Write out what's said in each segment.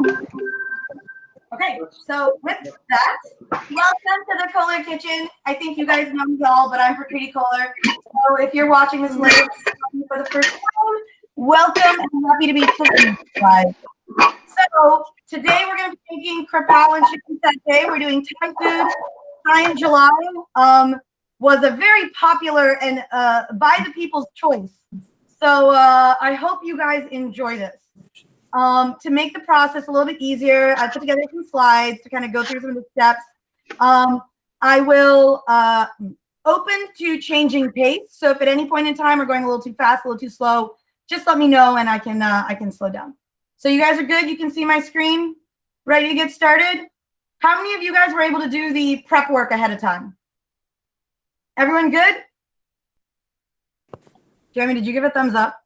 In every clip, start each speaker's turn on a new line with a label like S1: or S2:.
S1: Okay, so with that, welcome to the Koller Kitchen. I think you guys know me all, but I'm Pretty Koller. So if you're watching this later for the first time, welcome and I'm happy to be cooking with you guys. So today we're going to be making krapow and chicken satay. We're doing Thai food. Thai in July was a very popular and by the people's choice. So I hope you guys enjoy this. To make the process a little bit easier, I put together some slides to kind of go through some of the steps. I will open to changing pace. So if at any point in time we're going a little too fast, a little too slow, just let me know and I can slow down. So you guys are good? You can see my screen? Ready to get started? How many of you guys were able to do the prep work ahead of time? Everyone good? Jeremy, did you give a thumbs up?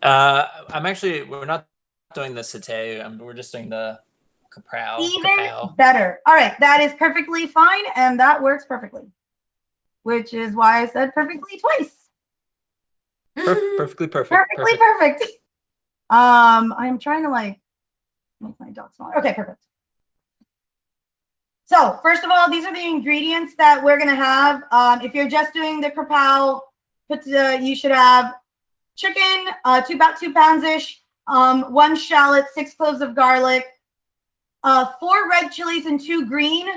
S2: We're not doing the satay. We're just doing the krapow.
S1: Even better. All right, that is perfectly fine, and that works perfectly. Which is why I said perfectly twice.
S2: Perfectly perfect.
S1: Perfectly perfect. I'm trying to like make my dog smaller. Okay, perfect. So first of all, these are the ingredients that we're gonna have. If you're just doing the krapow, you should have chicken, about 2 pounds-ish, 1 shallot, 6 cloves of garlic, 4 red chilies and 2 green.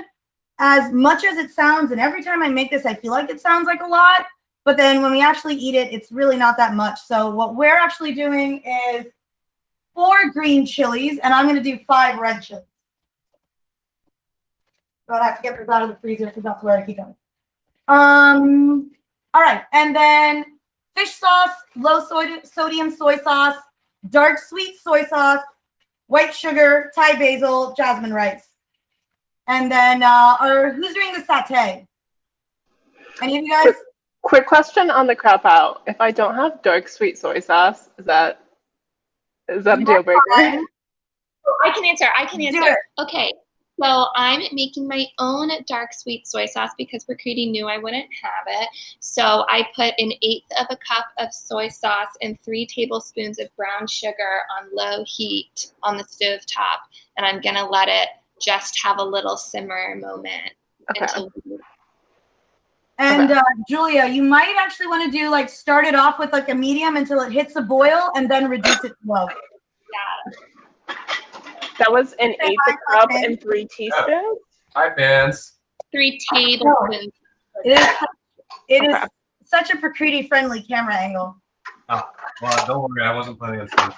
S1: As much as it sounds, and every time I make this, I feel like it sounds like a lot, but then when we actually eat it, it's really not that much. So what we're actually doing is 4 green chilies, and I'm going to do 5 red chilies. But I have to get this out of the freezer because that's where I keep them. All right, and then fish sauce, low sodium soy sauce, dark sweet soy sauce, white sugar, Thai basil, jasmine rice. And then who's doing the satay? Any of you guys?
S3: Quick question on the krapow. If I don't have dark sweet soy sauce, is that a deal breaker?
S4: I can answer. Okay. So I'm making my own dark sweet soy sauce because Prakriti knew I wouldn't have it. So I put 1/8 of a cup of soy sauce and 3 tablespoons of brown sugar on low heat on the stove top. And I'm going to let it just have a little simmer moment.
S3: Okay.
S1: And Julia, you might actually want to do like start it off with like a medium until it hits a boil and then reduce it to low.
S4: Yeah.
S3: That was 1/8 cup and 3 teaspoons?
S5: Hi, fans.
S4: 3 tablespoons.
S1: It is such a Prakriti-friendly camera angle.
S5: Oh, well, don't worry. I wasn't planning on saying.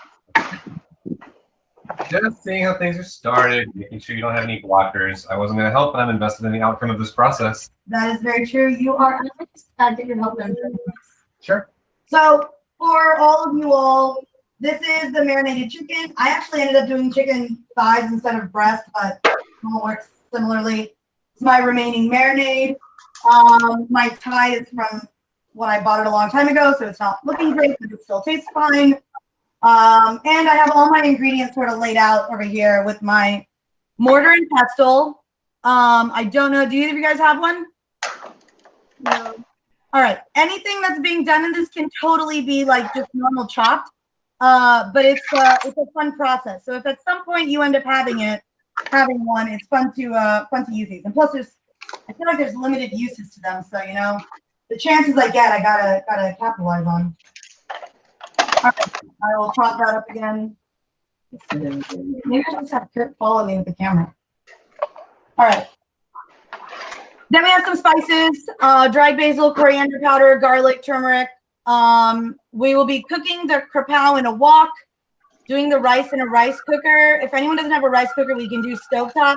S5: Just seeing how things are started, making sure you don't have any blockers. I wasn't going to help, but I'm invested in the outcome of this process.
S1: That is very true. You are get your help.
S5: Sure.
S1: So for all of you all, this is the marinated chicken. I actually ended up doing chicken thighs instead of breast, but it all works similarly. It's my remaining marinade. My Thai is from when I bought it a long time ago, so it's not looking great, but it still tastes fine. And I have all my ingredients sort of laid out over here with my mortar and pestle. I don't know. Do either of you guys have one?
S4: No.
S1: All right. Anything that's being done in this can totally be like just normal chopped. But it's a fun process. So if at some point you end up having one, it's fun to use these. And plus, I feel like there's limited uses to them. So the chances I get, I gotta capitalize on. All right, I will chop that up again. Maybe I just have Kurt follow me with the camera. All right. Then we have some spices: dried basil, coriander powder, garlic, turmeric. We will be cooking the krapow in a wok, doing the rice in a rice cooker. If anyone doesn't have a rice cooker, we can do stovetop.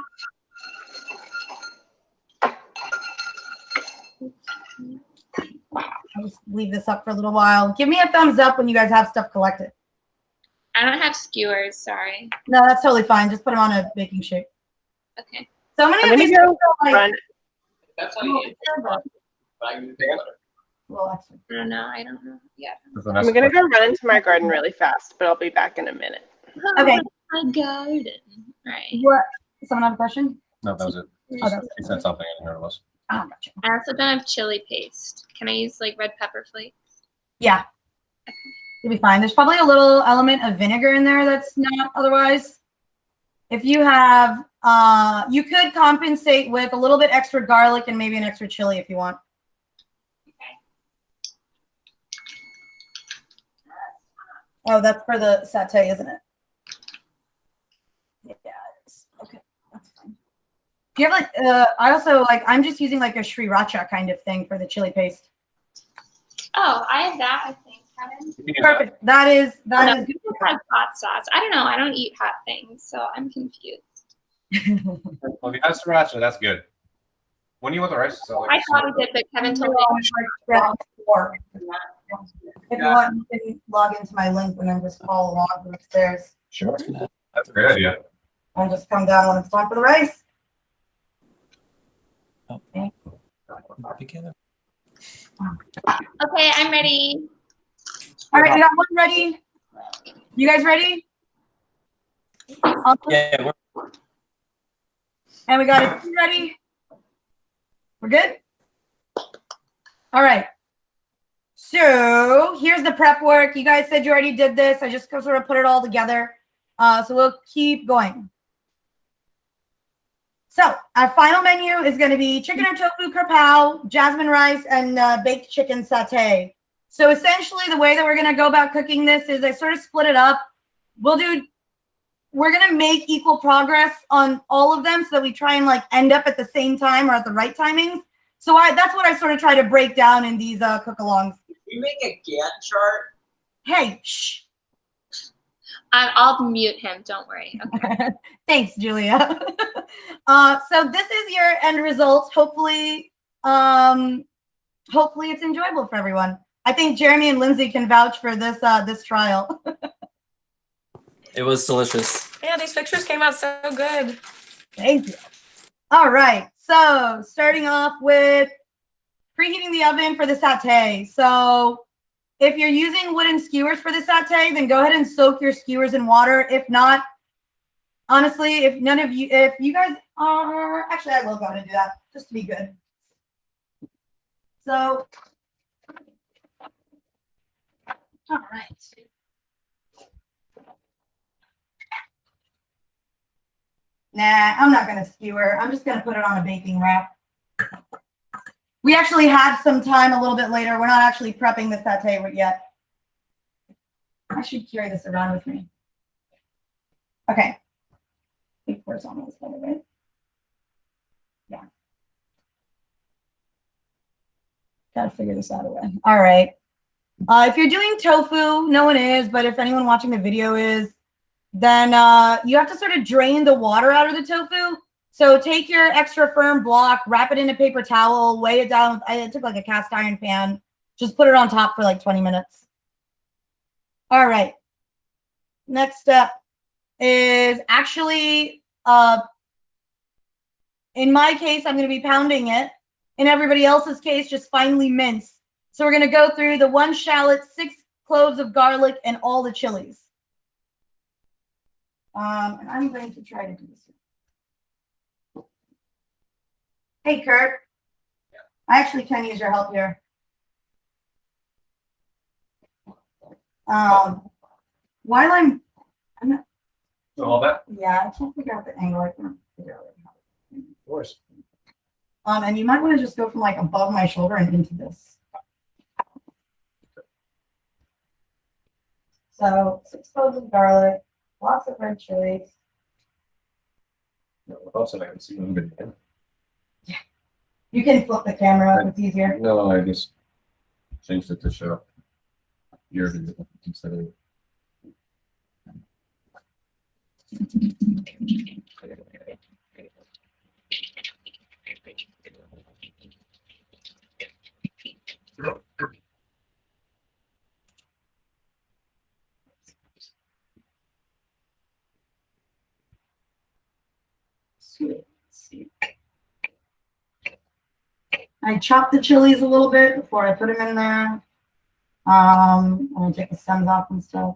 S1: I'll just leave this up for a little while. Give me a thumbs up when you guys have stuff collected.
S4: I don't have skewers, sorry.
S1: No, that's totally fine. Just put them on a baking sheet.
S4: Okay.
S1: So many of these people are like,
S5: that's how you eat it. But I can do it.
S1: well, actually.
S4: I don't know. Yeah.
S3: I'm going to go run into my garden really fast, but I'll be back in a minute.
S1: Okay.
S4: My garden. All right.
S1: What? Someone have a question?
S5: No, that was it. She said something. I didn't hear it was.
S1: Oh, gotcha.
S4: I also don't have chili paste. Can I use like red pepper flakes?
S1: Yeah. It'll be fine. There's probably a little element of vinegar in there that's not otherwise. if you have, you could compensate with a little bit extra garlic and maybe an extra chili if you want. Oh, that's for the satay, isn't it? Yeah, it's, okay, that's fine. Do you have like, I also like, I'm just using like a sriracha kind of thing for the chili paste.
S4: Oh, I have that, I think, Kevin.
S1: Perfect. That is
S4: This
S1: good.
S4: has hot sauce. I don't know. I don't eat hot things, so I'm confused.
S5: Well, if you have sriracha, that's good. When do you want the rice? So, like,
S4: I thought we did, but Kevin told me.
S1: If you want, you can log into my link and then just follow along from upstairs.
S5: Sure. That's a great idea.
S1: And just come down when it's time for the rice.
S2: Oh.
S1: Okay.
S2: Together.
S4: Okay, I'm ready.
S1: All right, we got one ready. You guys ready?
S2: Yeah,
S1: And we got it ready. We're good? All right. So here's the prep work. You guys said you already did this. I just sort of put it all together. So we'll keep going. So our final menu is going to be chicken or tofu krapow, jasmine rice, and baked chicken satay. So essentially the way that we're going to go about cooking this is I sort of split it up. We're going to make equal progress on all of them so that we try and like end up at the same time or at the right timings. So that's what I sort of try to break down in these cook-alongs.
S6: We make a Gantt chart.
S1: Hey, shh.
S4: I'll mute him. Don't worry. Okay.
S1: Thanks, Julia. So this is your end result. Hopefully it's enjoyable for everyone. I think Jeremy and Lindsay can vouch for this this trial.
S2: it was delicious.
S7: Yeah, these pictures came out so good.
S1: Thank you. All right. So starting off with preheating the oven for the satay. So if you're using wooden skewers for the satay, then go ahead and soak your skewers in water. If not, honestly, if you guys are, actually, I will go ahead and do that just to be good. So, all right. Nah, I'm not going to skewer. I'm just going to put it on a baking wrap. We actually have some time a little bit later. We're not actually prepping the satay yet. I should carry this around with me. Okay. I think we're almost there, right? Yeah. Gotta figure this out a way. All right. If you're doing tofu, no one is, but if anyone watching the video is, then you have to sort of drain the water out of the tofu. So take your extra firm block, wrap it in a paper towel, weigh it down. I took like a cast iron pan. Just put it on top for like 20 minutes. All right. Next step is actually, in my case, I'm going to be pounding it. In everybody else's case, just finely mince. So we're going to go through the 1 shallot, 6 cloves of garlic, and all the chilies. And I'm going to try to do this. Hey, Kurt. Yeah. I actually can use your help here. While I'm not.
S5: So all that?
S1: Yeah, I can't figure out the angle. I can't figure out how.
S5: Of course.
S1: And you might want to just go from like above my shoulder and into this. So 6 cloves of garlic, lots of red chilies.
S5: Also, I can see them again.
S1: Yeah. You can flip the camera if it's easier.
S5: No, I just changed it to show yours instead of.
S1: Sweet. I chopped the chilies a little bit before I put them in there. I'm gonna take the stems off and stuff.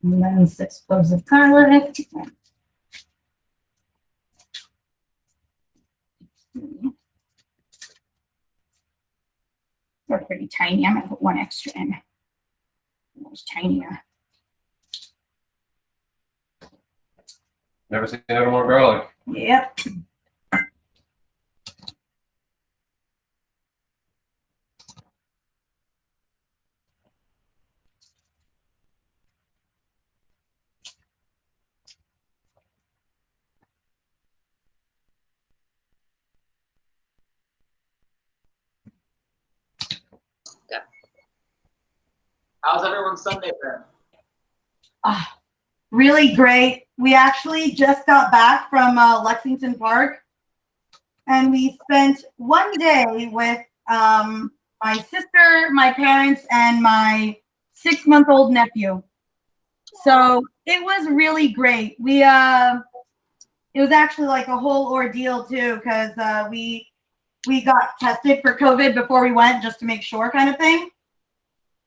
S1: And then 6 cloves of garlic. are pretty tiny. I'm gonna put one extra in. It's tinier.
S5: Never seen ever more garlic.
S1: Yep.
S6: How's everyone's Sunday been?
S1: Really great. We actually just got back from Lexington Park, and we spent one day with my sister, my parents, and my 6-month-old nephew. So it was really great. It was actually like a whole ordeal too, because we got tested for COVID before we went, just to make sure, kind of thing.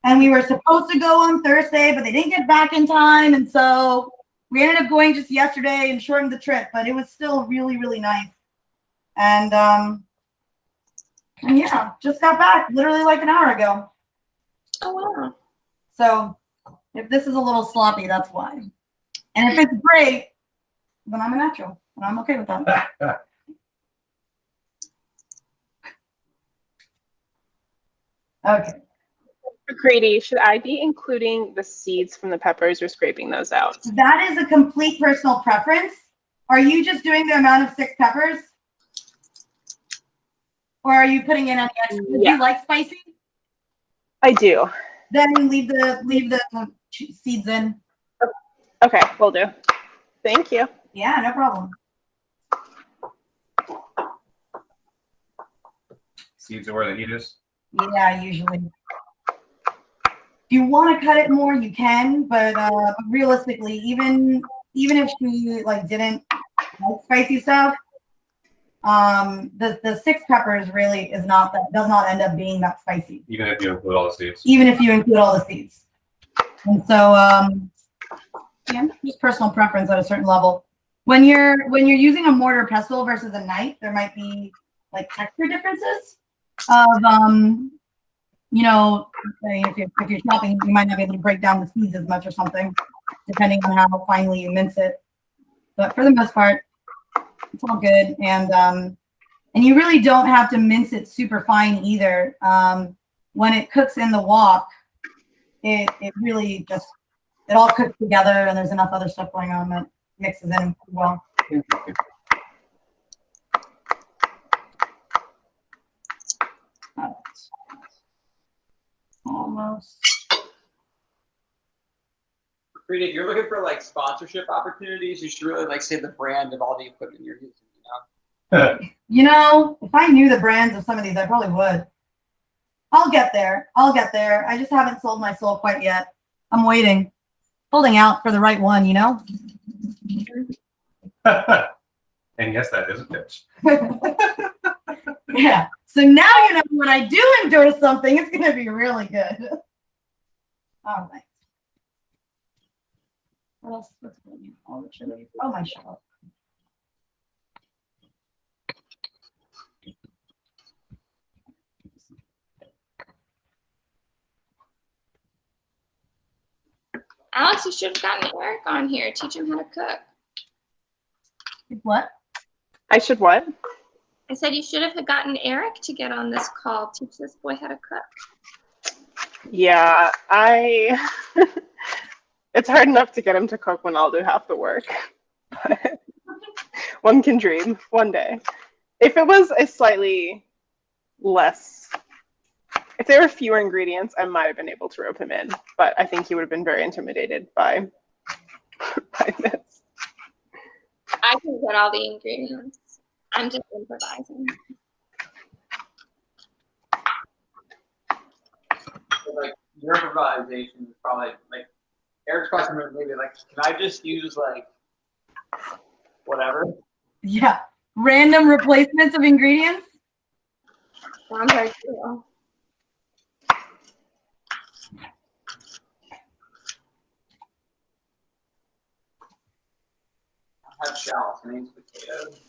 S1: And we were supposed to go on Thursday, but they didn't get back in time. And so we ended up going just yesterday and shortened the trip, but it was still really, really nice. And yeah, just got back literally like an hour ago.
S4: Oh, wow.
S1: So if this is a little sloppy, that's why. And if it's great, then I'm a natural, and I'm okay with that. Okay.
S3: Grady, should I be including the seeds from the peppers or scraping those out?
S1: That is a complete personal preference. Are you just doing the amount of 6 peppers? Or are you putting in any extra? Do you like spicy?
S3: I do.
S1: Then leave the seeds in.
S3: Okay, will do. Thank you.
S1: Yeah, no problem.
S5: Seeds are where the heat is.
S1: Yeah, usually. If you want to cut it more, you can, but realistically, even if she like didn't like spicy stuff, the 6 peppers really does not end up being that spicy.
S5: Even if you include all the seeds.
S1: Even if you include all the seeds. And so yeah, just personal preference at a certain level. When you're using a mortar pestle versus a knife, there might be like texture differences of you know, if you're chopping, you might not be able to break down the seeds as much or something, depending on how finely you mince it. But for the most part, it's all good. And you really don't have to mince it super fine either. When it cooks in the wok, it really just, it all cooks together, and there's enough other stuff going on that mixes in well. Almost.
S6: Rita, if you're looking for like sponsorship opportunities, you should really like say the brand of all the equipment you're using, you know?
S1: You know, if I knew the brands of some of these, I probably would. I'll get there. I just haven't sold my soul quite yet. I'm waiting. Holding out for the right one, you know?
S5: And yes, that is a pitch.
S1: Yeah. So now you know when I do endorse something, it's going to be really good. All right. What else? What's going on? All the chili. Oh, my shell.
S4: Alex, you should have gotten Eric on here. Teach him how to cook.
S1: What?
S3: I should what?
S4: I said you should have gotten Eric to get on this call. Teach this boy how to cook.
S3: Yeah, it's hard enough to get him to cook when I'll do half the work. But one can dream one day. If it was a slightly less, if there were fewer ingredients, I might have been able to rope him in, but I think he would have been very intimidated by this.
S4: I can get all the ingredients. I'm just improvising.
S6: Like your improvisation is probably like Eric's question was maybe like, can I just use like whatever?
S1: Yeah. Random replacements of ingredients?
S4: Sounds like you.
S6: I have shells and I use potatoes.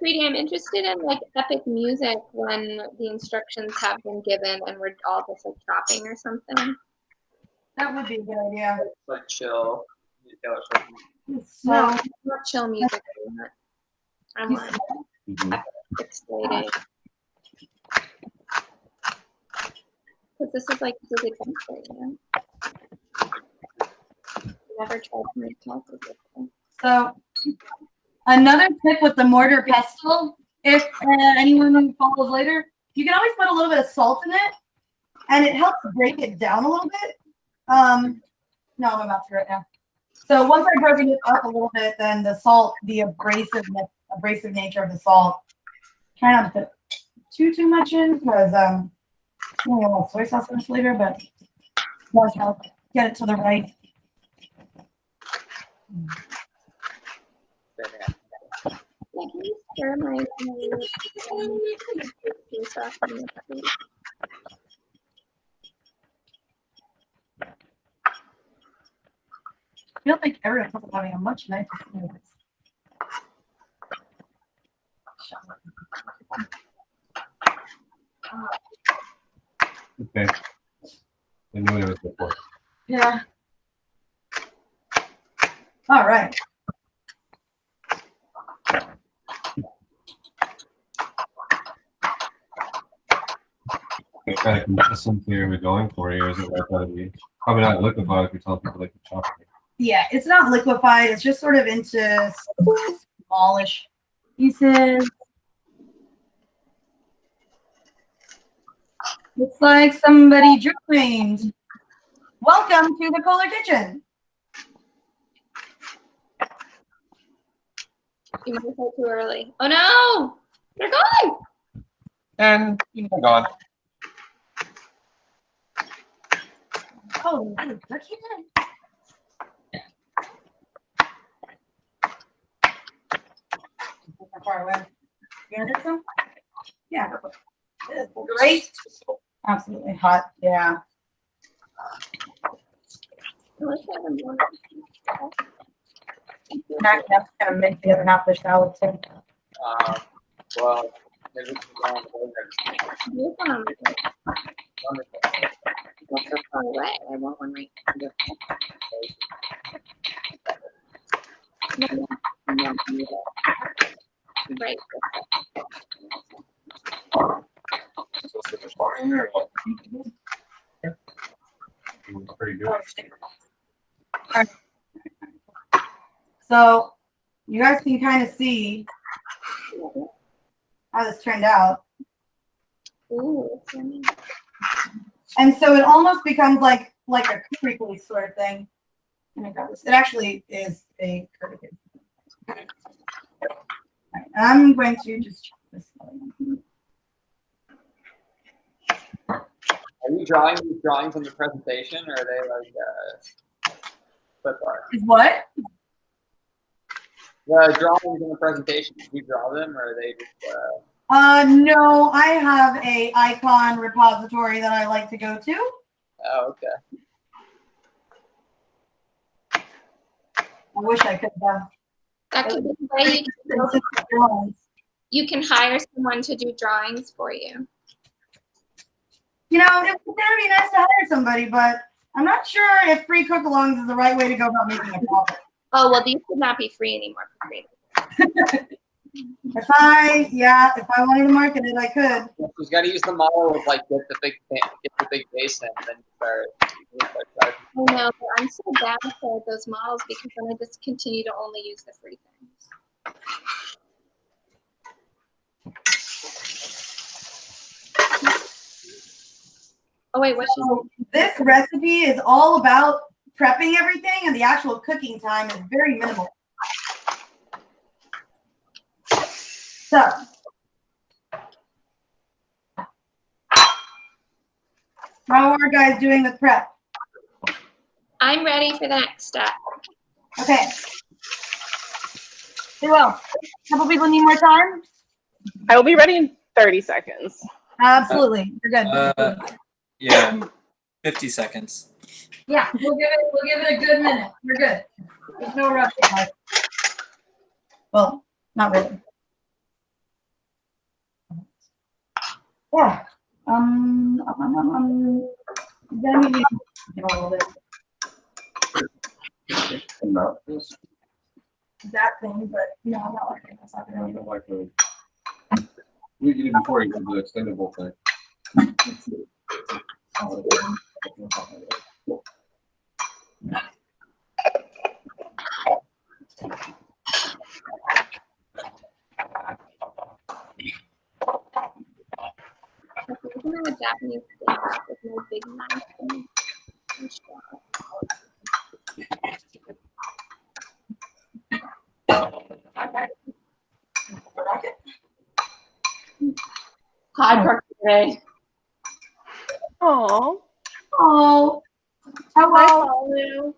S4: McCready, I'm interested in like epic music when the instructions have been given and we're all just like chopping or something.
S1: That would be a good idea.
S6: Like chill.
S1: So,
S4: No, not chill music. I want
S5: Mhm.
S4: exciting. Because this is like a big adventure, you know? Never tried to make tacos before.
S1: so another tip with the mortar pestle, if anyone who follows later, you can always put a little bit of salt in it, and it helps break it down a little bit. No, I'm about to right now. So once I've broken it up a little bit, then the salt, the abrasive nature of the salt, try not to put too much in because it's only a little soy sauce in the flavor, but it does help get it to the right.
S4: Yeah, can you stir my sauce in the plate?
S1: I feel like everyone talks about a much nicer flavor.
S5: Okay. I knew it was before.
S1: Yeah. All right.
S5: What kind of consistency are we going for here? Is it like gotta be probably not liquefied if you're telling people like to chop it?
S1: Yeah, it's not liquefied. It's just sort of into smallish pieces. Looks like somebody joined. Welcome to the Koller Kitchen.
S4: You might have said too early. Oh no! They're gone!
S5: And you're gone.
S1: Oh, look here. Far away. You gonna get some? Yeah. Great. Absolutely hot. Yeah.
S4: Let's have them more.
S1: That's gonna make the other half of the salad too.
S6: Well, maybe we can go on the burger.
S4: You're fine with it.
S6: Wonderful.
S4: Go so far away. I want one right here. No, right.
S5: Pretty good.
S1: So you guys can kind of see how this turned out.
S4: Ooh, it's yummy.
S1: And so it almost becomes like a curry paste sort of thing. Oh my God, it actually is a curry paste. Right, I'm going to just chop this.
S6: Are you drawing these drawings on the presentation, or are they like clip art?
S1: Is what?
S6: The drawings in the presentation, did you draw them, or are they just?
S1: No, I have a icon repository that I like to go to.
S6: Oh, okay.
S1: I wish I could have.
S4: That could be the way you can hire someone to do drawings for you.
S1: You know, it would be nice to hire somebody, but I'm not sure if free cook-alongs is the right way to go about making a profit.
S4: Oh, well, these would not be free anymore for free.
S1: If I wanted to market it, I could.
S6: You've got to use the model of like get the big basin, and then start.
S4: Oh no, but I'm so bad for those models because then I just continue to only use the free things. Oh wait, what's
S1: So this recipe is all about prepping everything, and the actual cooking time is very minimal. So, how are guys doing with prep?
S4: I'm ready for the next step.
S1: Okay. Who else? A couple people need more time?
S3: I will be ready in 30 seconds.
S1: Absolutely. You're good.
S2: Yeah, 50 seconds.
S1: Yeah, we'll give it a good minute. We're good. There's no rush. Well, not really. Yeah. Then we need a little bit. That thing, but no, I'm not liking it. That's not
S5: I
S1: gonna
S5: don't like the. We did it before you did the extendable thing.
S4: I'm gonna have a Japanese steak with no big knife and straw. Hi, birthday.
S3: Oh.
S1: Oh,
S3: Hello.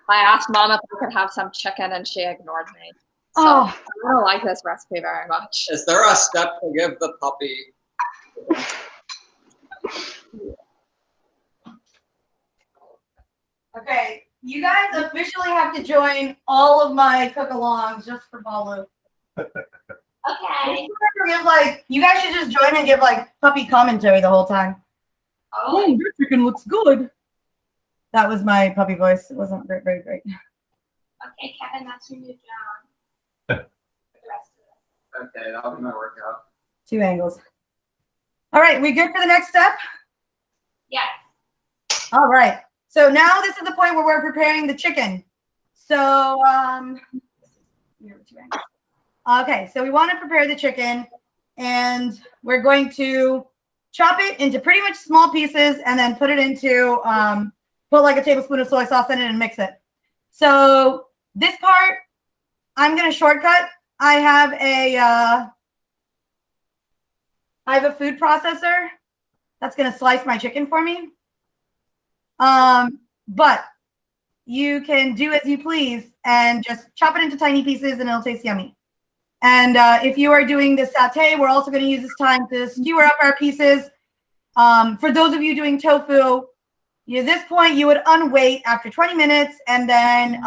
S8: I asked Mom if I could have some chicken and she ignored me. So
S1: Oh.
S8: I don't like this recipe very much.
S6: Is there a step to give the puppy?
S1: Okay, you guys officially have to join all of my cook-alongs just for Balu.
S4: Okay.
S1: You guys should just join and give like puppy commentary the whole time.
S4: Oh.
S1: Your chicken looks good. That was my puppy voice. It wasn't very great.
S4: Okay, Kevin, that's your new job.
S6: Okay, that'll be my workout.
S1: 2 angles. All right, we good for the next step?
S4: Yes.
S1: All right. So now this is the point where we're preparing the chicken. So, okay, so we want to prepare the chicken and we're going to chop it into pretty much small pieces and then put it into, put like a tablespoon of soy sauce in it and mix it. So this part, I'm going to shortcut. I have a food processor that's going to slice my chicken for me. But you can do as you please and just chop it into tiny pieces and it'll taste yummy. And if you are doing the satay, we're also going to use this time to skewer up our pieces. For those of you doing tofu, at this point you would unweight after 20 minutes and then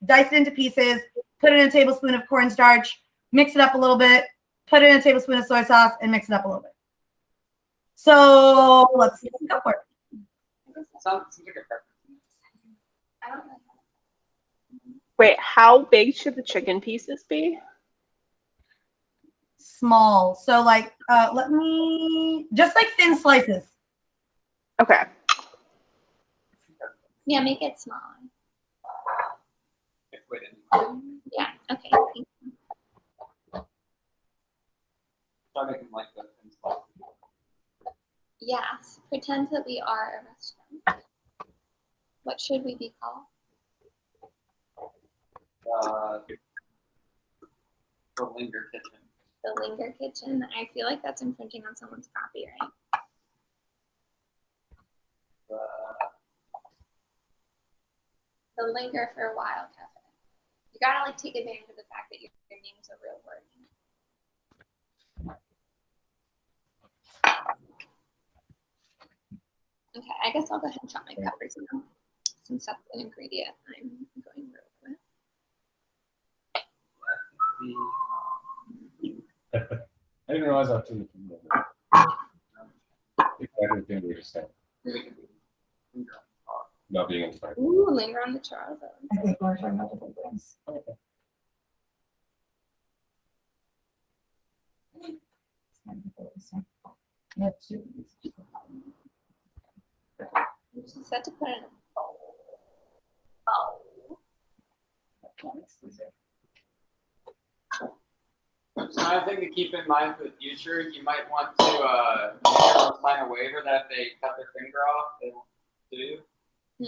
S1: dice it into pieces, put it in a tablespoon of cornstarch, mix it up a little bit, put it in a tablespoon of soy sauce, and mix it up a little bit. So let's go for it.
S6: Sounds like a preference.
S4: I don't know.
S3: Wait, how big should the chicken pieces be?
S1: Small. So like, let me, just like thin slices.
S3: Okay.
S4: Yeah, make it small. Yeah, okay.
S6: Try making like that.
S4: Yes, pretend that we are a restaurant. What should we be called?
S6: The Linger Kitchen.
S4: The Linger Kitchen. I feel like that's infringing on someone's copyright. The Linger for a While Cafe. You gotta like take advantage of the fact that your name is a real word. Okay, I guess I'll go ahead and chop my peppers now, since that's an ingredient I'm going with.
S5: I didn't realize how to. Exactly the thing we were saying. Not being inspired.
S4: Ooh, linger on the char.
S1: I think we're talking about different things.
S4: She said to put it in a bowl. Bowl.
S6: So another thing to keep in mind for the future, you might want to sign a waiver that if they cut their finger off, they won't do.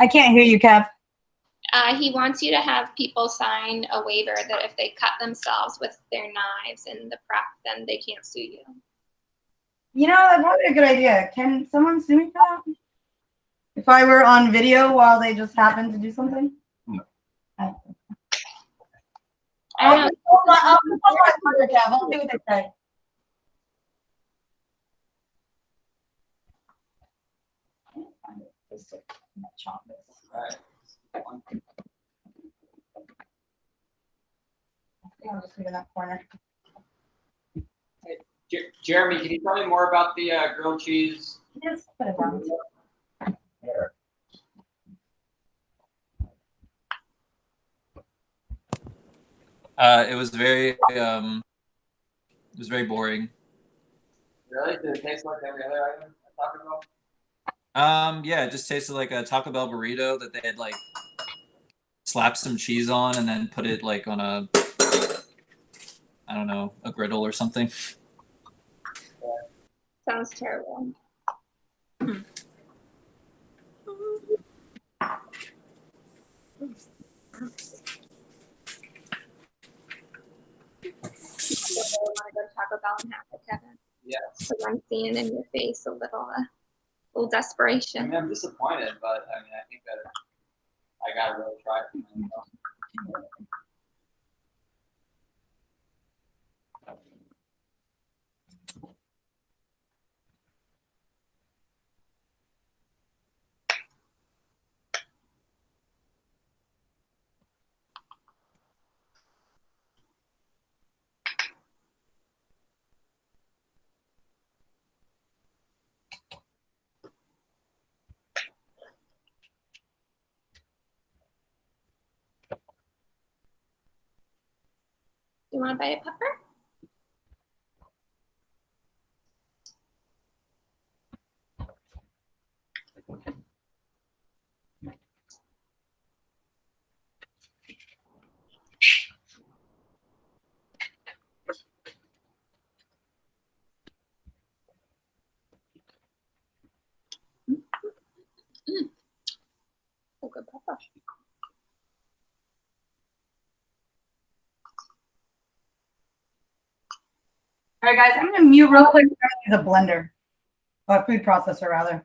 S1: I can't hear you, Kev.
S4: He wants you to have people sign a waiver that if they cut themselves with their knives in the prep, then they can't sue you.
S1: You know, that'd probably be a good idea. Can someone sue me for that? If I were on video while they just happened to do something?
S5: No.
S4: I don't know.
S1: I'll see what they say.
S6: Right.
S1: I'll just leave it in that corner.
S6: Jeremy, can you tell me more about the grilled cheese?
S1: Just put it down.
S2: It was very boring.
S6: Really? Did it taste like every other item at Taco Bell?
S2: Yeah, it just tasted like a Taco Bell burrito that they had like slapped some cheese on and then put it like on a, I don't know, a griddle or something.
S4: Sounds terrible. You want to go to Taco Bell and have it, Kevin?
S6: Yes.
S4: So I'm seeing in your face a little
S6: I
S4: desperation.
S6: mean, I'm disappointed, but I mean, I think that I gotta really try it for myself.
S4: You want to buy a pepper? Oh, good pepper.
S1: All right, guys, I'm gonna mute real quick. Use a blender, or a food processor rather.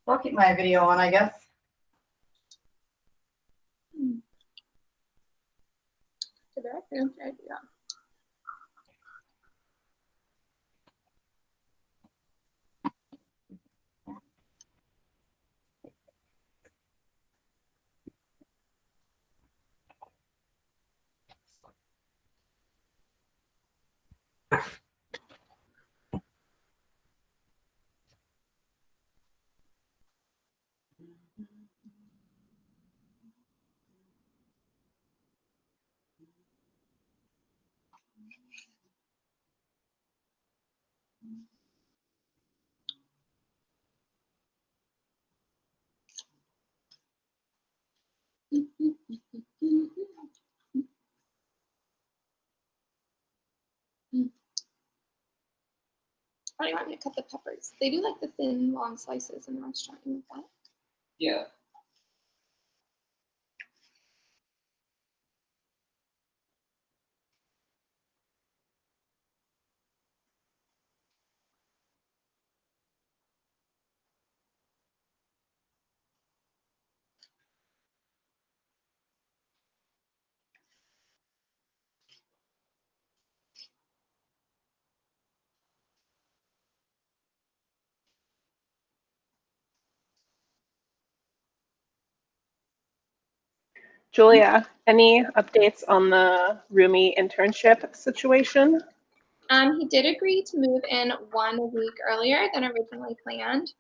S1: I'll keep my video on, I guess.
S4: Did I do? Yeah. How do you want me to cut the peppers? They do like the thin, long slices in the restaurant. You want that?
S6: Yeah.
S3: Julia, any updates on the roomie internship situation?
S4: He did agree to move in 1 week earlier than originally planned,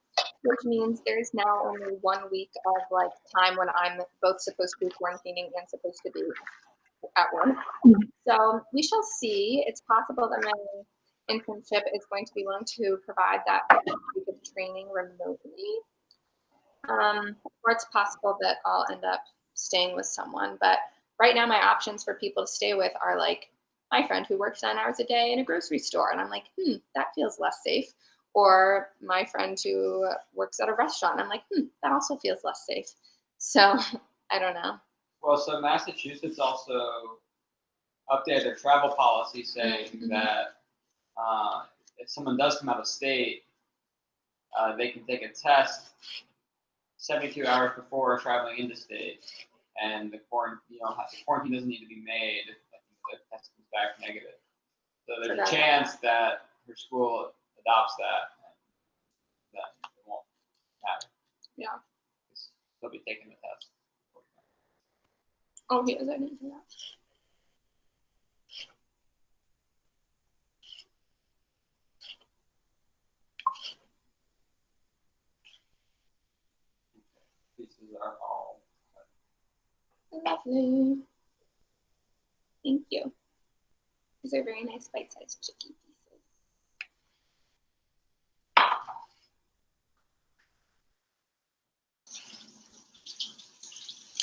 S4: which means there's now only 1 week of like time when I'm both supposed to be quarantining and supposed to be at work. So we shall see. It's possible that my internship is going to be willing to provide that week of training remotely. Or it's possible that I'll end up staying with someone. But right now, my options for people to stay with are like my friend who works 9 hours a day in a grocery store. And I'm like, that feels less safe. Or my friend who works at a restaurant. And I'm like, that also feels less safe. So I don't know.
S6: Well, so Massachusetts also updated their travel policy saying that if someone does come out of state, they can take a test 72 hours before traveling into state, and the quarantine doesn't need to be made if the test comes back negative. So there's a chance that her school adopts that, and that it won't matter.
S4: Yeah.
S6: They'll be taking the test.
S4: Oh, yes, I didn't do that. Lovely. Thank you. These are very nice bite-sized chicken pieces.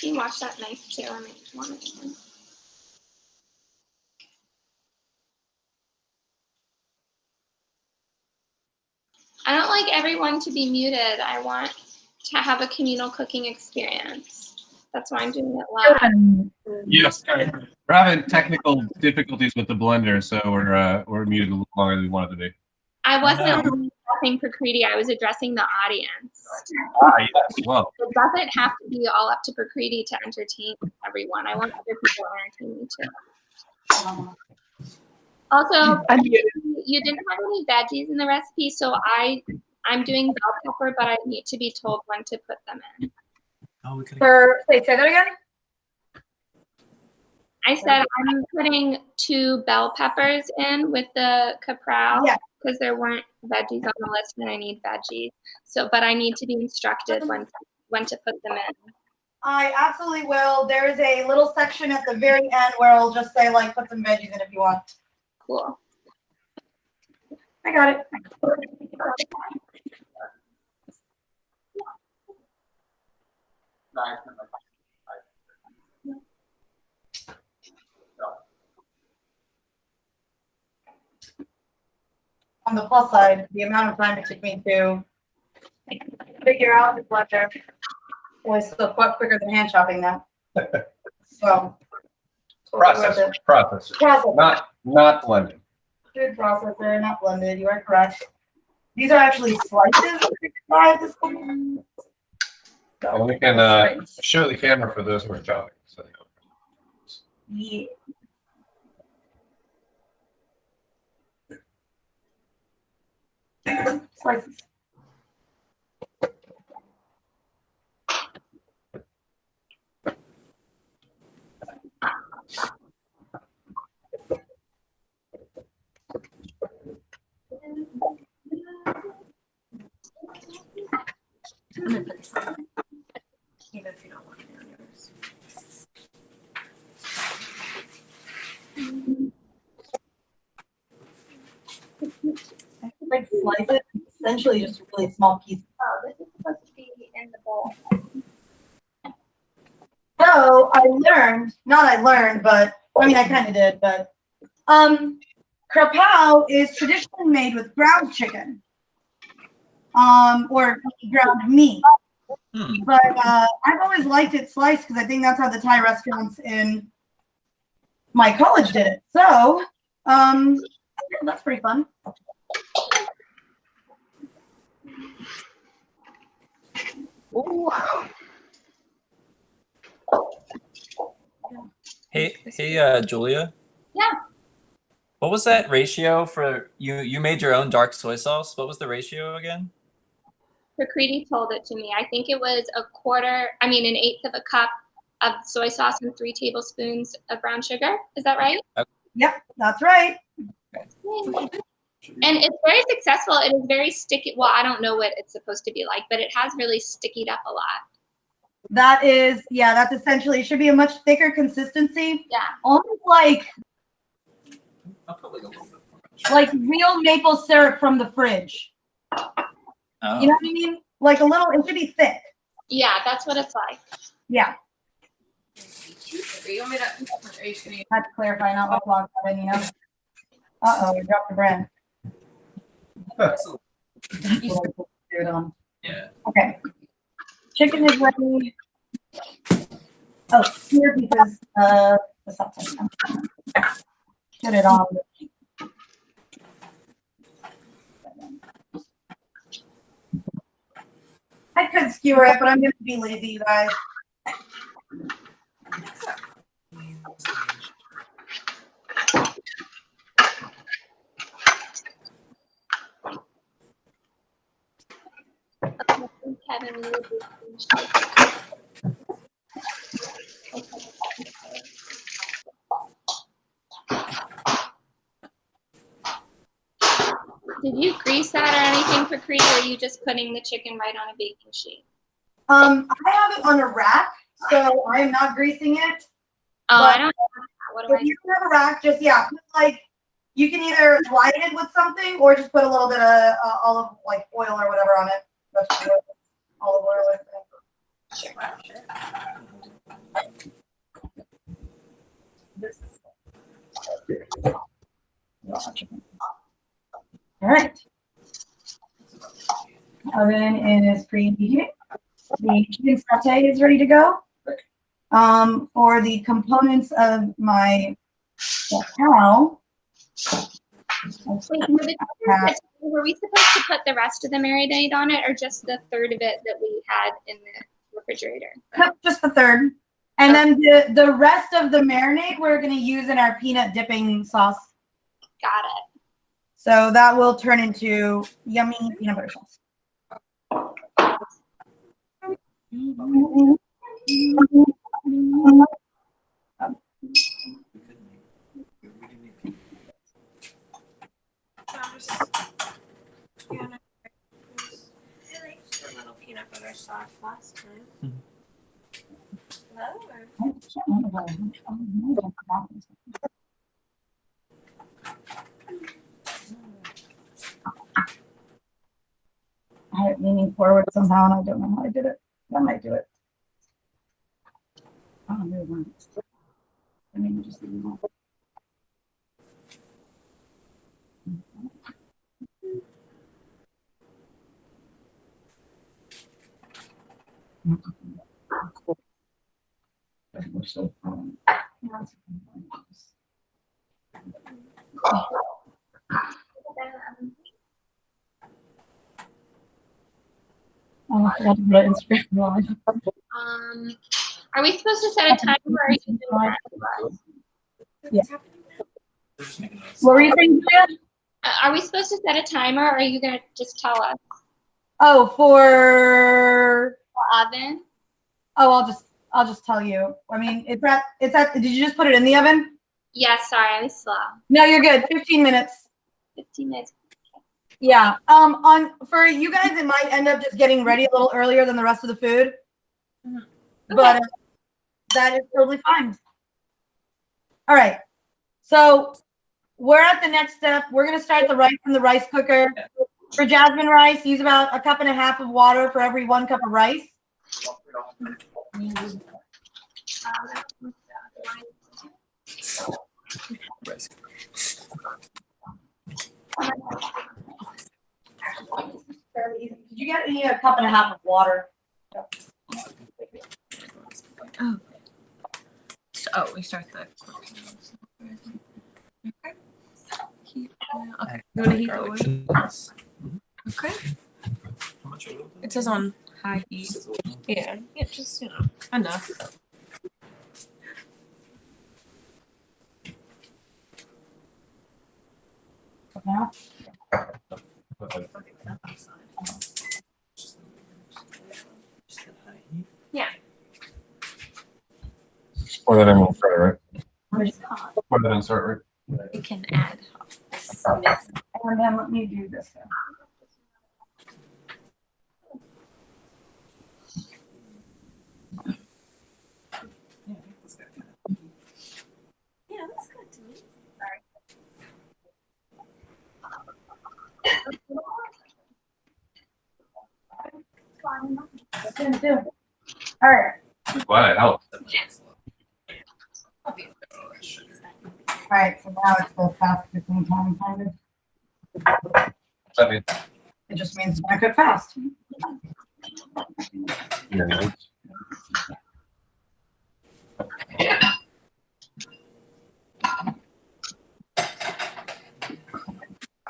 S4: Can you wash that knife too? I might want it again. I don't like everyone to be muted. I want to have a communal cooking experience. That's why I'm doing it live.
S5: Yes, we're having technical difficulties with the blender, so we're muted a little longer than we wanted to be.
S4: I wasn't addressing Prakriti, I was addressing the audience.
S5: Yes, well.
S4: It doesn't have to be all up to Prakriti to entertain everyone. I want other people to entertain me too. Also, you didn't have any veggies in the recipe, so I'm doing bell pepper, but I need to be told when to put them in.
S2: Oh, we could.
S1: Say that again.
S4: I said I'm putting 2 bell peppers in with the krapow because there weren't veggies on the list and I need veggies. So, but I need to be instructed when to put them in.
S1: I absolutely will. There is a little section at the very end where I'll just say, like, put some veggies in if you want.
S4: Cool.
S1: I got it. On the plus side, the amount of time it took me to figure out the blender was still quite quicker than hand chopping now. So
S5: Processor. Not blended.
S1: Food processor, not blended. You are correct. These are actually slices by this point.
S5: And we can show the camera for those who are chopping. So.
S1: Yeah. Slices. I'm gonna put this on, even if you don't want it on yours. Like slice it, essentially just really small pieces.
S4: Oh, this is supposed to be in the bowl.
S1: So I kind of did, but krapow is traditionally made with ground chicken, or ground meat. But I've always liked it sliced because I think that's how the Thai restaurants in my college did it. So yeah, that's pretty fun.
S3: Ooh.
S2: Hey, Julia.
S4: Yeah.
S2: What was that ratio for you? You made your own dark soy sauce. What was the ratio again?
S4: Prakriti told it to me. I think it was an 1/8 of a cup of soy sauce and 3 tablespoons of brown sugar. Is that right?
S1: Yep, that's right.
S4: And it's very successful. It is very sticky. Well, I don't know what it's supposed to be like, but it has really stickied up a lot.
S1: That is, yeah, that's essentially, it should be a much thicker consistency.
S4: Yeah.
S1: Almost like real maple syrup from the fridge.
S2: Oh.
S1: You know what I mean? Like a little, it should be thick.
S4: Yeah, that's what it's like.
S1: Yeah.
S7: You want me to, are you just gonna
S1: Had to clarify, not like log in, you know? Uh-oh, we dropped the brand.
S2: Yeah.
S1: Okay. Chicken is ready. Oh, here because the satay. Put it on. I could skewer it, but I'm going to be lazy, you guys.
S4: Kevin, you would Did you grease that or anything, Prakriti, or are you just putting the chicken right on a baking sheet?
S1: I have it on a rack, so I am not greasing it.
S4: Oh,
S1: But
S4: I don't know. What do
S1: if
S4: I
S1: you have a rack, just put, like, you can either light it with something or just put a little bit of olive oil or whatever on it. Vegetable oil, olive oil. All right. Oven is preheating. The chicken satay is ready to go. For the components of my krapow.
S4: Wait, were we supposed to put the rest of the marinade on it, or just the third of it that we had in the refrigerator?
S1: Nope, just the third. And then the rest of the marinade we're going to use in our peanut dipping sauce.
S4: Got it.
S1: So that will turn into yummy peanut butter sauce.
S7: Peanut butter sauce last time.
S1: I had it leaning forward somehow, and I don't know how I did it. That might do it. Oh, there we go. I mean, just leave it off. Oh, I forgot to put Instagram live.
S4: Are we supposed to set a timer, or are you doing that?
S1: Yeah.
S2: They're just making noise.
S1: What were you saying, Julia?
S4: Are we supposed to set a timer, or are you gonna just tell us?
S1: Oh, for
S4: Oven?
S1: I'll just tell you. I mean, it's at. Did you just put it in the oven?
S4: Yeah, sorry, I was slow.
S1: No, you're good. 15 minutes.
S4: 15 minutes.
S1: Yeah. For you guys, it might end up just getting ready a little earlier than the rest of the food, but that is totally fine. All right. So we're at the next step. We're gonna start the rice from the rice cooker. For jasmine rice, use about 1.5 cups of water for every 1 cup of rice. Fairly easy. Did you get 1.5 cups of water?
S7: Oh, we start the. You want to heat the oil? Okay.
S2: How much oil?
S7: It says on high heat. Yeah, just enough.
S1: Now?
S7: Yeah.
S5: Pour that in when start, right? Pour that in start, right?
S7: You can add.
S1: And then let me do this.
S7: Yeah, that's good to me.
S1: All right.
S5: Glad it helped.
S1: All right. So now it's the fast cooking time, kind of.
S5: What's that mean?
S1: It just means it's gonna cook fast.
S5: Yeah.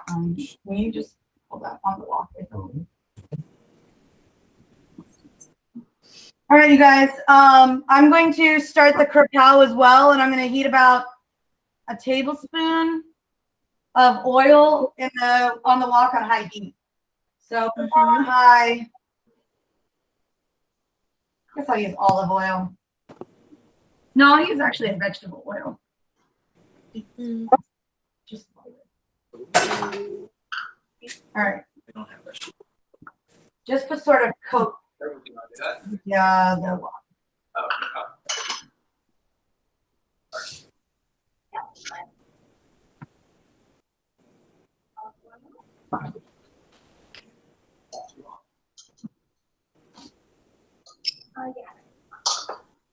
S1: Can you just hold that on the wall? All right, you guys. I'm going to start the krapow as well, and I'm going to heat about a tablespoon of oil on the wok on high heat. So put that on high. I guess I'll use olive oil. No, I'll use actually a vegetable oil. Just all right. Just to sort of coat the wok.
S5: Oh,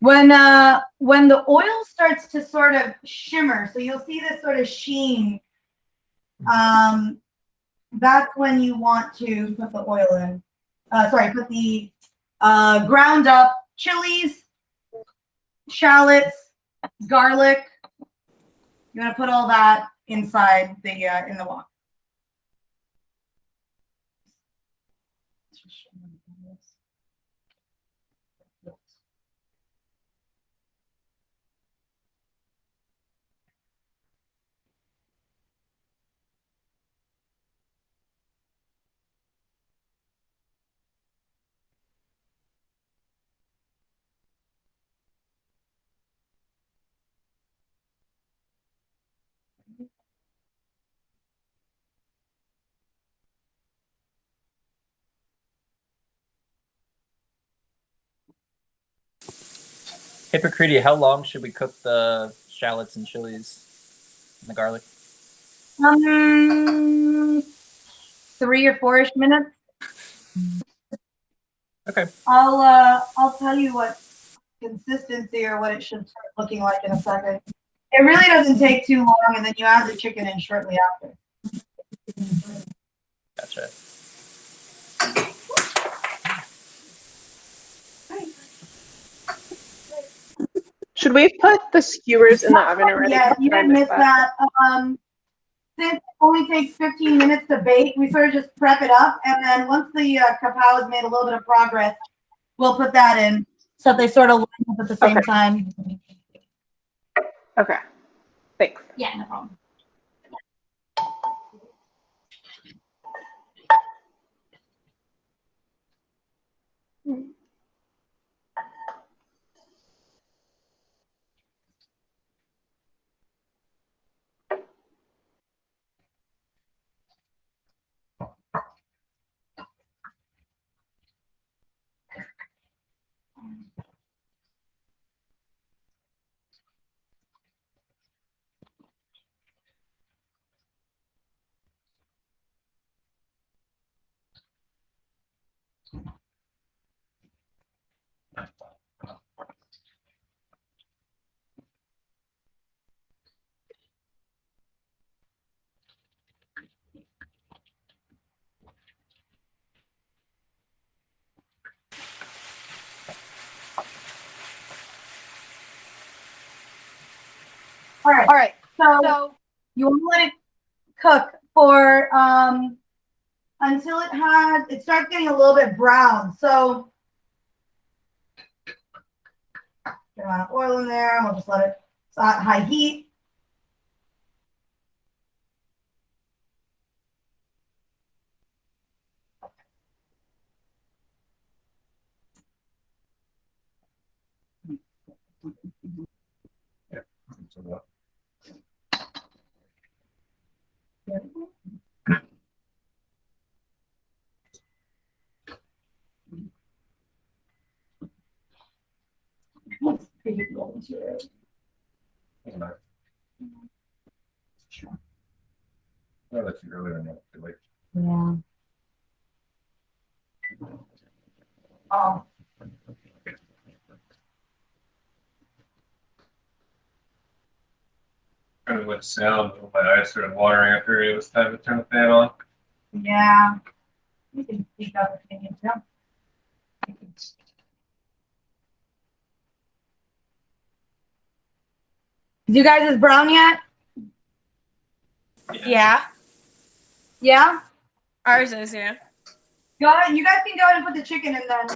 S1: When the oil starts to sort of shimmer, so you'll see this sort of sheen. That's when you want to put the oil in. Put the ground up chilies, shallots, garlic. You want to put all that inside the in the wok.
S2: Hippocrete, how long should we cook the shallots and chilies and the garlic?
S1: 3 or 4-ish minutes.
S2: Okay.
S1: I'll tell you what consistency or what it should start looking like in a second. It really doesn't take too long, and then you add the chicken in shortly after.
S2: Gotcha.
S3: Should we put the skewers in the oven already?
S1: Yeah, you
S3: Did I
S1: did
S3: miss
S1: miss that. Since it only takes 15 minutes to bake, we sort of just prep it up, and then once the krapow has made a little bit of progress, we'll put that in so that they sort of line up at the same time.
S3: Okay. Thanks.
S1: Yeah, no problem. All right. So you want to let it cook for until it starts getting a little bit brown. So get a lot of oil in there. We'll just let it at high heat.
S5: I let you earlier in the week.
S1: Yeah. Oh.
S5: Kind of went sound. My eyes started watering after it was time to turn the fan on.
S1: Yeah. You can speak up if you need to. Is you guys' brown yet?
S7: Yeah.
S1: Yeah?
S7: Ours is, yeah.
S1: Go ahead. You guys can go ahead and put the chicken in then.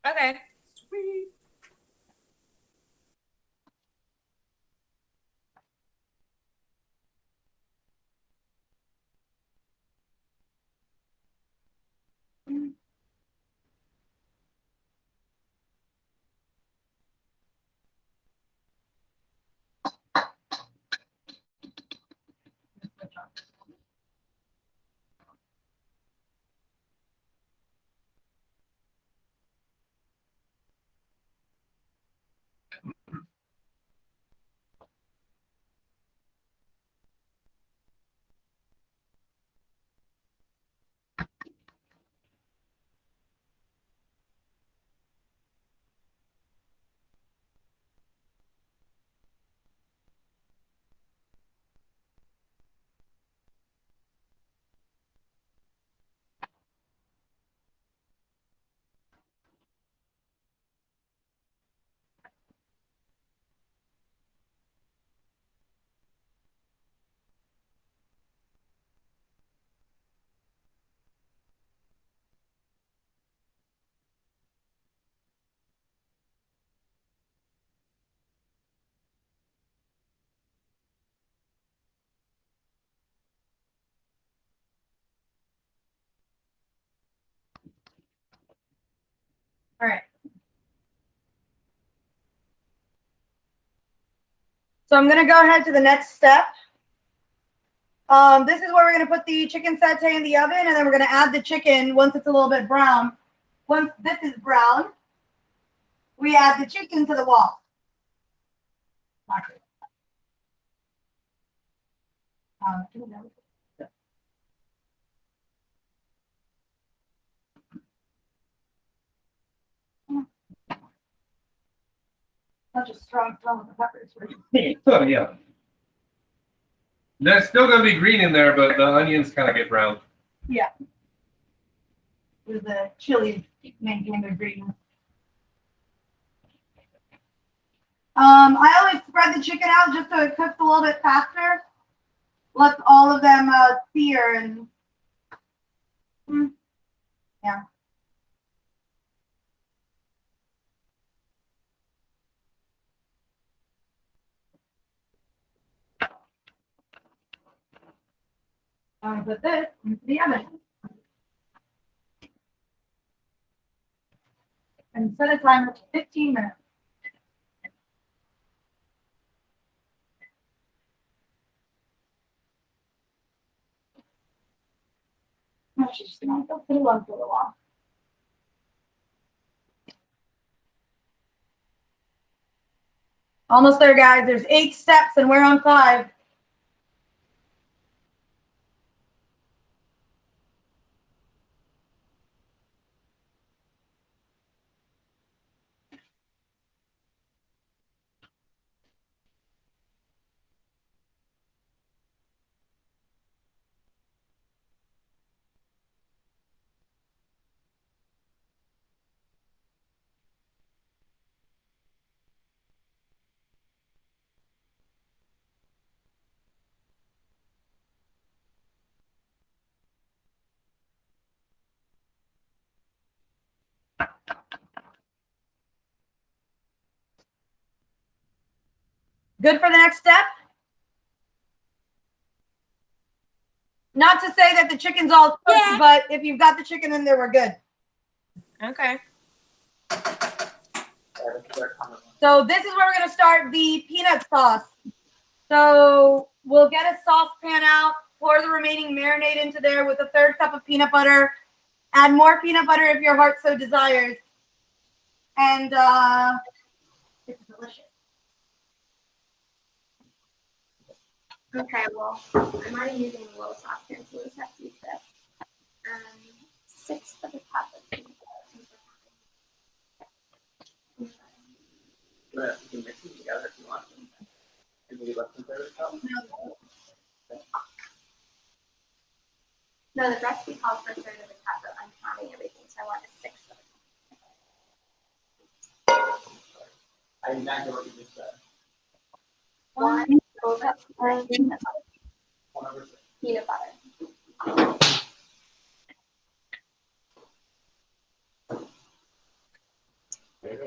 S7: Okay.
S2: Sweet.
S1: All right. So I'm gonna go ahead to the next step. This is where we're gonna put the chicken satay in the oven, and then we're gonna add the chicken once it's a little bit brown. Once this is brown, we add the chicken to the wall. Such a strong smell of the peppers.
S5: Oh, yeah. There's still gonna be green in there, but the onions kind of get brown.
S1: Yeah. With the chili making the green. I always spread the chicken out just so it cooks a little bit faster. Let all of them sear and yeah. I'm gonna put this into the oven and set a timer to 15 minutes. Oh, she's just gonna go pretty long for a while. Almost there, guys. There's 8 steps and we're on 5. Good for the next step? Not to say that the chicken's all cooked, but if you've got the chicken in there, we're good.
S7: Okay.
S1: So this is where we're going to start the peanut sauce. So we'll get a saucepan out, pour the remaining marinade into there with a 1/3 cup of peanut butter. Add more peanut butter if your heart so desires. And it's delicious.
S4: Okay, well, I'm already using a little saucepan, so we'll just have to use this. 1/6 of a cup of peanut butter.
S6: You can mix them together if you want. And maybe less than 1/3 cup.
S4: No, the recipe calls for 1/3 of a cup, but I'm counting everything, so I want 1/6 of a cup.
S6: I exactly what you just said.
S4: 1 over peanut butter.
S6: 1/6.
S4: Peanut butter.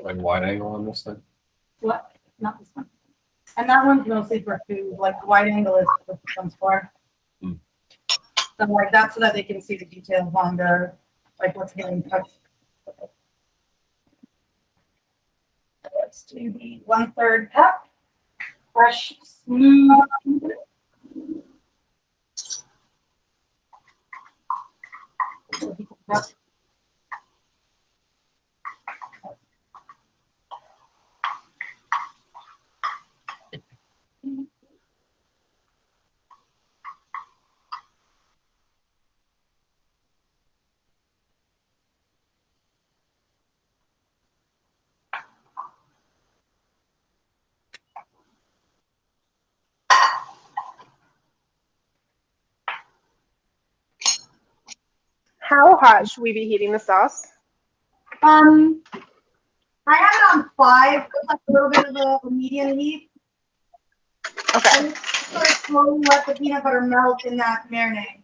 S5: Like wide angle on this thing.
S1: What? Not this one. And that one's mostly for food. Like the wide angle is what this one's for. So like that's so that they can see the details on the like what's getting cooked. Let's do the 1/3 cup. Fresh, smooth.
S3: How hot should we be heating the sauce?
S1: I have it on 5, with like a little bit of a medium heat.
S3: Okay.
S1: And sort of slowly let the peanut butter melt in that marinade.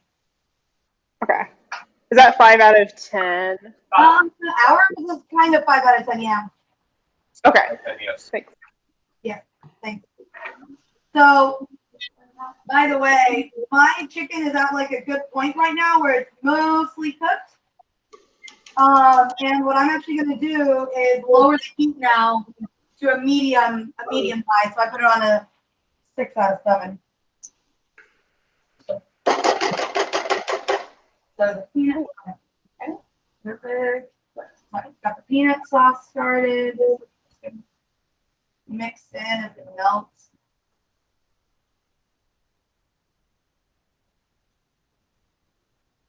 S3: Okay. Is that 5 out of 10?
S1: Ours is kind of 5 out of 10, yeah.
S3: Okay.
S5: Okay, yes.
S3: Thanks.
S1: Thanks. So, by the way, my chicken is at like a good point right now where it's mostly cooked. And what I'm actually going to do is lower the heat now to a medium high. So I put it on a 6 out of 7. So the peanut, perfect. Got the peanut sauce started. Mix in as it melts.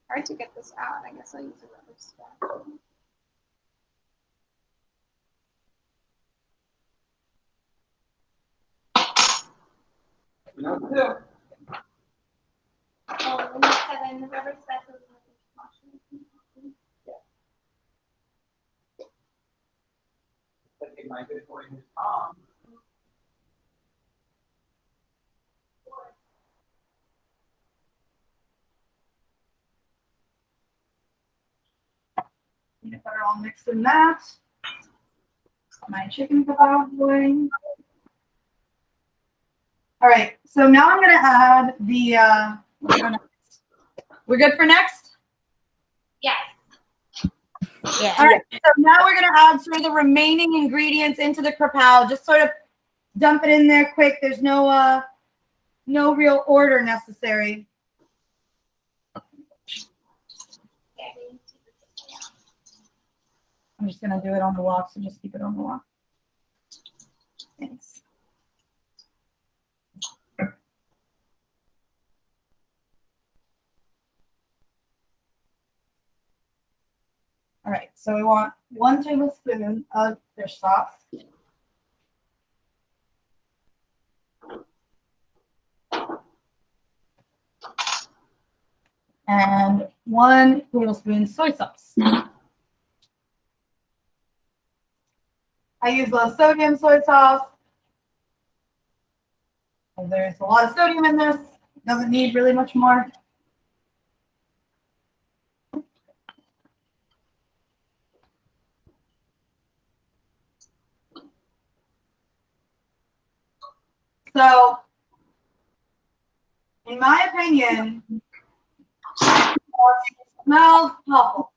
S4: Hard to get this out. I guess I'll use a rubber spatula.
S6: No.
S4: Oh, Kevin, the rubber spatula is not washing.
S6: It might be for his
S1: Peanut butter all mixed in that. My chicken kebab going. All right, so now I'm gonna add the. We're good for next?
S4: Yes.
S7: Yeah.
S1: All right, so now we're gonna add sort of the remaining ingredients into the krapow. Just sort of dump it in there quick. There's no real order necessary. I'm just gonna do it on the wok, so just keep it on the wok. Thanks. All right, so we want 1 tablespoon of fish sauce. And 1 tablespoon soy sauce. I use low sodium soy sauce. There's a lot of sodium in this. Doesn't need really much more. So, in my opinion, it smells awful.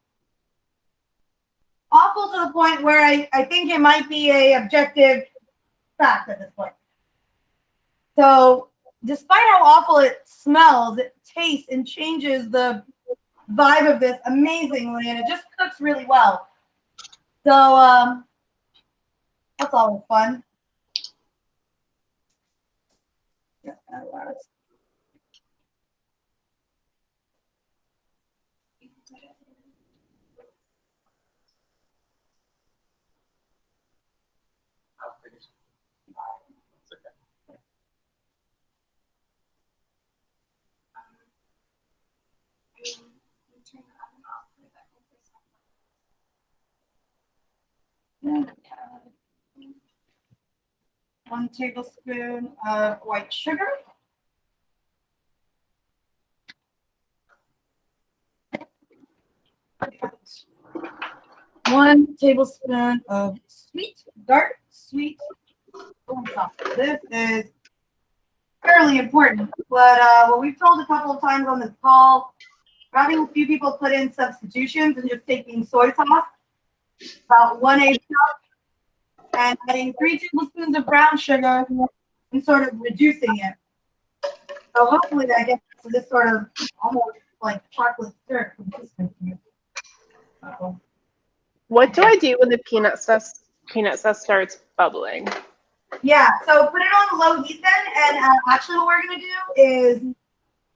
S1: Awful to the point where I think it might be a objective fact at this point. So, despite how awful it smells, it tastes and changes the vibe of this amazingly, and it just cooks really well. So, that's always fun. Yeah, and 1 tablespoon of white sugar. One tablespoon of dark sweet corn sauce. This is fairly important, but what we've told a couple of times on this call, having a few people put in substitutions and just taking soy sauce, about 1/8 cup, and adding 3 tablespoons of brown sugar and sort of reducing it. So hopefully that gets to this sort of almost like chocolate syrup consistency.
S3: What do I do when the peanut sauce starts bubbling?
S1: Yeah, so put it on low heat then, and actually what we're gonna do is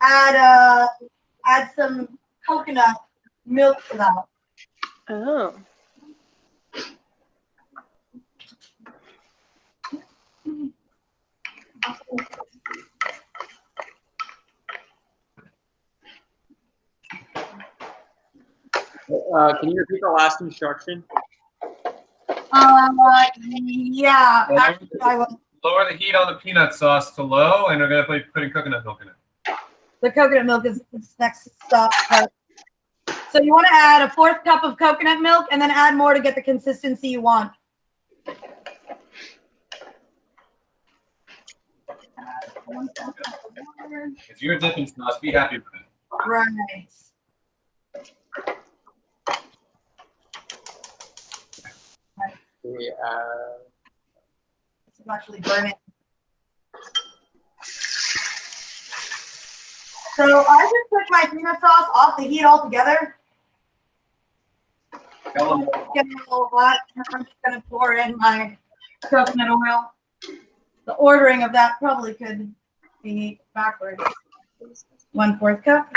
S1: add some coconut milk to that.
S3: Oh.
S6: Can you repeat the last instruction?
S1: Yeah, actually I will.
S5: Lower the heat on the peanut sauce to low, and we're gonna be putting coconut milk in it.
S1: The coconut milk is next stop. So you want to add a 1/4 cup of coconut milk and then add more to get the consistency you want.
S5: It's your dipping sauce. Be happy with it.
S1: Right.
S6: see.
S1: This is actually burning. So I just took my peanut sauce off the heat altogether. It's getting a little hot. I'm just gonna pour in my coconut oil. The ordering of that probably could be backwards. 1/4 cup.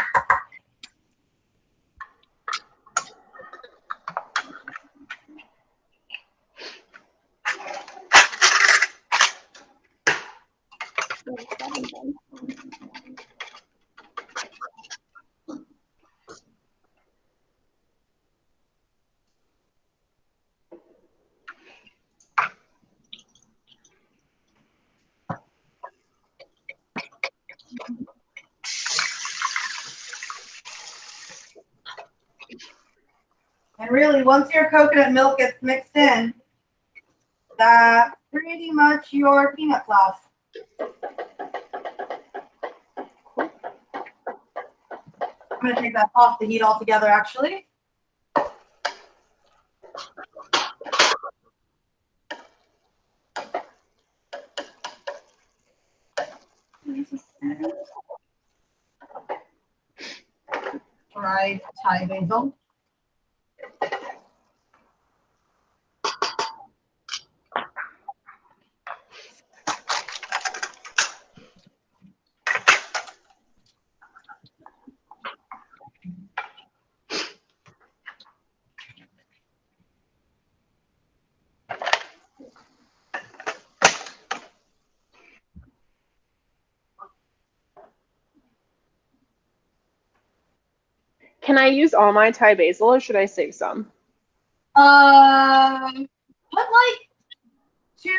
S1: And really, once your coconut milk gets mixed in, that's pretty much your peanut sauce. I'm going to take that off the heat altogether, actually. Dried Thai basil.
S3: Can I use all my Thai basil or should I save some?
S1: Put like 2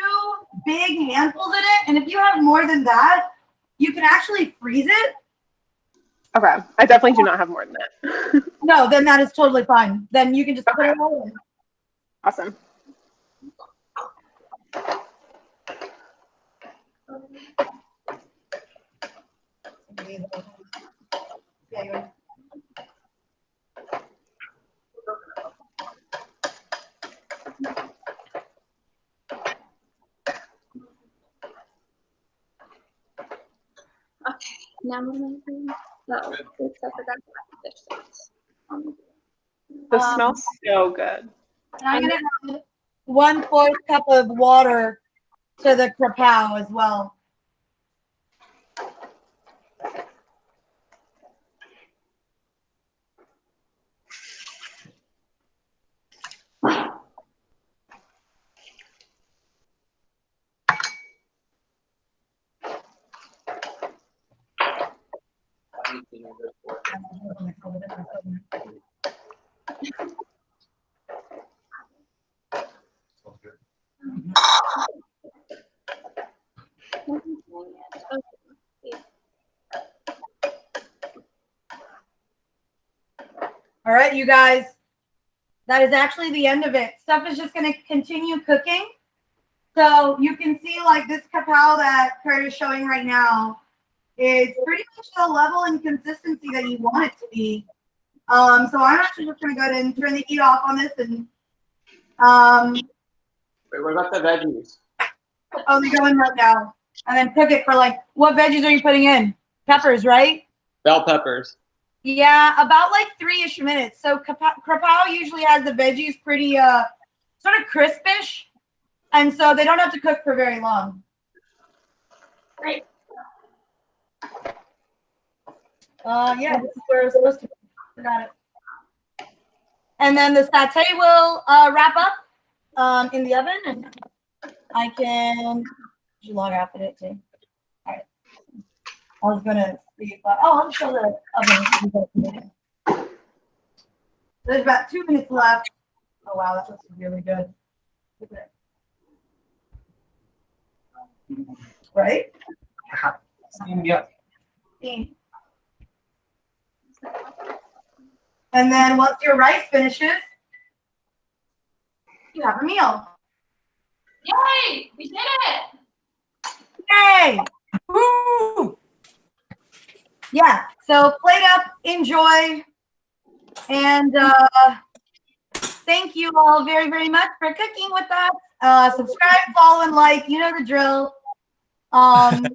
S1: big handfuls in it, and if you have more than that, you can actually freeze it.
S3: Okay, I definitely do not have more than that.
S1: No, then that is totally fine. Then you can just put it all in.
S3: Awesome.
S1: Yeah,
S4: Okay, now what am I doing? Oh, oops, I forgot to add the fish sauce.
S3: This smells so good.
S1: and I'm gonna add 1/4 cup of water to the krapow as well.
S5: Smells good.
S1: All right, you guys. That is actually the end of it. Stuff is just going to continue cooking. So you can see like this krapow that Kurt is showing right now is pretty much the level and consistency that you want it to be. So I'm actually just going to go ahead and turn the heat off on this and
S6: Wait, what about the veggies?
S1: oh, they go in right now. And then cook it for like, what veggies are you putting in? Peppers, right?
S6: Bell peppers.
S1: Yeah, about like 3-ish minutes. So krapow usually has the veggies pretty sort of crispish. And so they don't have to cook for very long.
S4: Great.
S1: Yeah, this is where it's supposed to be. Got it. And then the satay will wrap up in the oven. And I can log out of it too. All right. I was going to see if I'll show the oven. There's about 2 minutes left. Oh, wow, that looks really good. Look at it. Right?
S5: Yeah.
S1: And then once your rice finishes, you have a meal.
S4: Yay! We did it!
S1: Yay!
S2: Woo!
S1: Yeah, so plate up, enjoy, and thank you all very, very much for cooking with us. Subscribe, follow, and like. You know the drill. And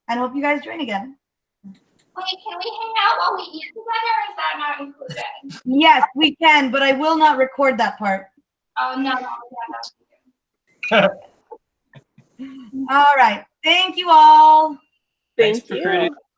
S1: hope you guys join again.
S4: Wait, can we hang out while we eat together, or is that not included?
S1: Yes, we can, but I will not record that part.
S4: Oh, no. Yeah,
S1: All right. Thank you all.
S2: Thanks
S3: Thank
S2: for
S3: you.
S2: creating